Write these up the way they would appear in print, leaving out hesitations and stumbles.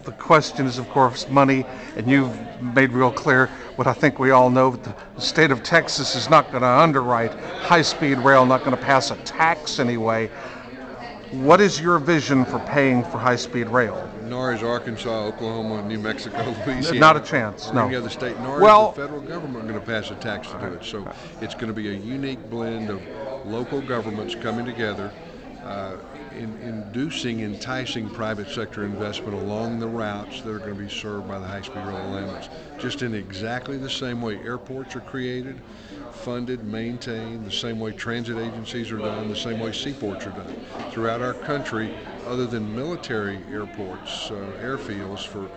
The question is, of course, money, and you've made real clear what I think we all know. The state of Texas is not going to underwrite high-speed rail, not going to pass a tax anyway. What is your vision for paying for high-speed rail? Nor is Arkansas, Oklahoma, New Mexico, Louisiana. Not a chance, no. Any other state, nor Well, is the federal government going to pass a tax to do it. So it's going to be a unique blend of local governments coming together, enticing private sector investment along the routes that are going to be served by the high-speed rail alignments. Just in exactly the same way airports are created, funded, maintained, the same way transit agencies are done, the same way seaports are done. Throughout our country, other than military airports, airfields for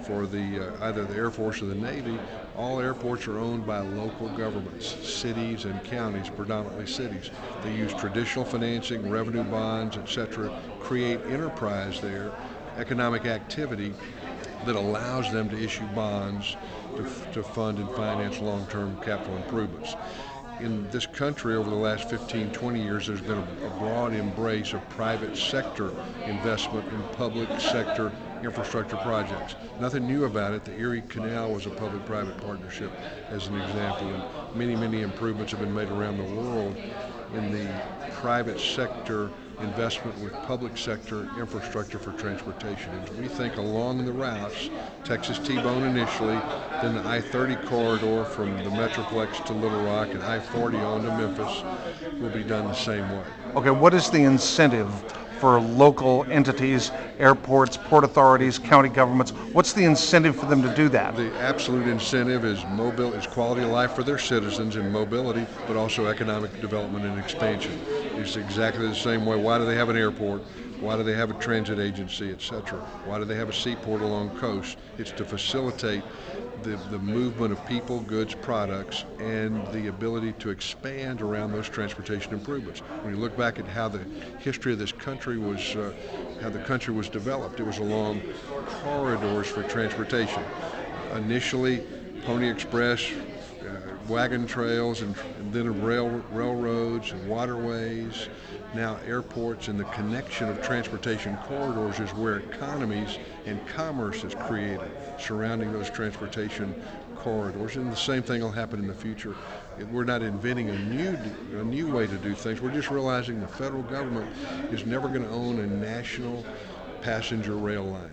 either the Air Force or the Navy, all airports are owned by local governments, cities and counties, predominantly cities. They use traditional financing, revenue bonds, etc., create enterprise there, economic activity that allows them to issue bonds to fund and finance long-term capital improvements. In this country, over the last 15, 20 years, there's been a broad embrace of private sector investment in public sector infrastructure projects. Nothing new about it. The Erie Canal was a public-private partnership, as an example, and many, many improvements have been made around the world in the private sector investment with public sector infrastructure for transportation. And we think along the routes, Texas T-Bone initially, then the I-30 corridor from the Metroplex to Little Rock and I-40 on to Memphis will be done the same way. Okay, what is the incentive for local entities, airports, port authorities, county governments? What's the incentive for them to do that? The absolute incentive is quality of life for their citizens and mobility, but also economic development and expansion. It's exactly the same way. Why do they have an airport? Why do they have a transit agency, etc.? Why do they have a seaport along coast? It's to facilitate the movement of people, goods, products, and the ability to expand around those transportation improvements. When you look back at how the history of this country was, how the country was developed, it was along corridors for transportation. Initially, Pony Express, wagon trails, and then railroads and waterways. Now airports, and the connection of transportation corridors is where economies and commerce is created surrounding those transportation corridors. And the same thing will happen in the future. We're not inventing a new way to do things. We're just realizing the federal government is never going to own a national passenger rail line,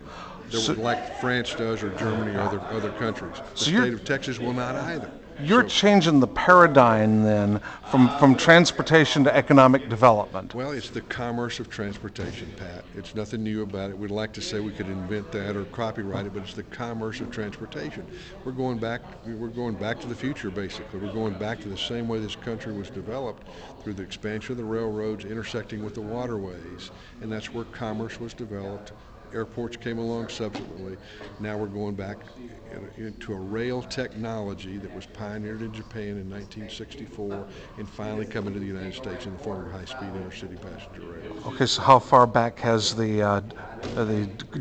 like France does, or Germany, or other countries. The state of Texas will not either. You're changing the paradigm then from transportation to economic development. Well, it's the commerce of transportation, Pat. It's nothing new about it. We'd like to say we could invent that or copyright it, but it's the commerce of transportation. We're going back to the future, basically. We're going back to the same way this country was developed, through the expansion of the railroads intersecting with the waterways, and that's where commerce was developed. Airports came along subsequently. Now we're going back into a rail technology that was pioneered in Japan in 1964 and finally coming to the United States in the form of high-speed intercity passenger rail. Okay, so how far back has the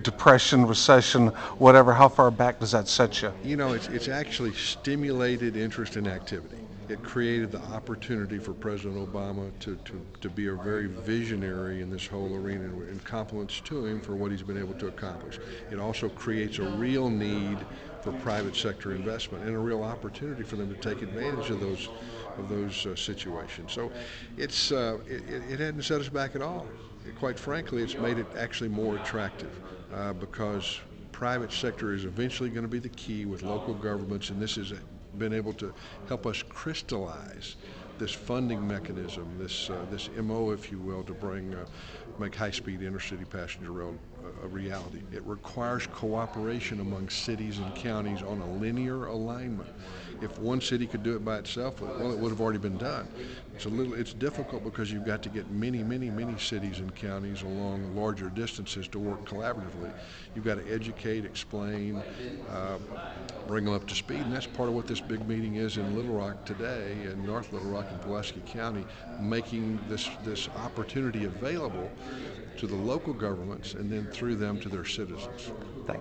depression, recession, whatever, how far back does that set you? You know, it's actually stimulated interest and activity. It created the opportunity for President Obama to be a very visionary in this whole arena, and compliments to him for what he's been able to accomplish. It also creates a real need for private sector investment and a real opportunity for them to take advantage of those situations. So it hadn't set us back at all. Quite frankly, it's made it actually more attractive because private sector is eventually going to be the key with local governments, and this has been able to help us crystallize this funding mechanism, this MO, if you will, to make high-speed intercity passenger rail a reality. It requires cooperation among cities and counties on a linear alignment. If one city could do it by itself, well, it would have already been done. It's difficult because you've got to get many, many, many cities and counties along larger distances to work collaboratively. You've got to educate, explain, bring them up to speed, and that's part of what this big meeting is in Little Rock today, in North Little Rock and Pulaski County, making this opportunity available to the local governments and then through them to their citizens. Thank you.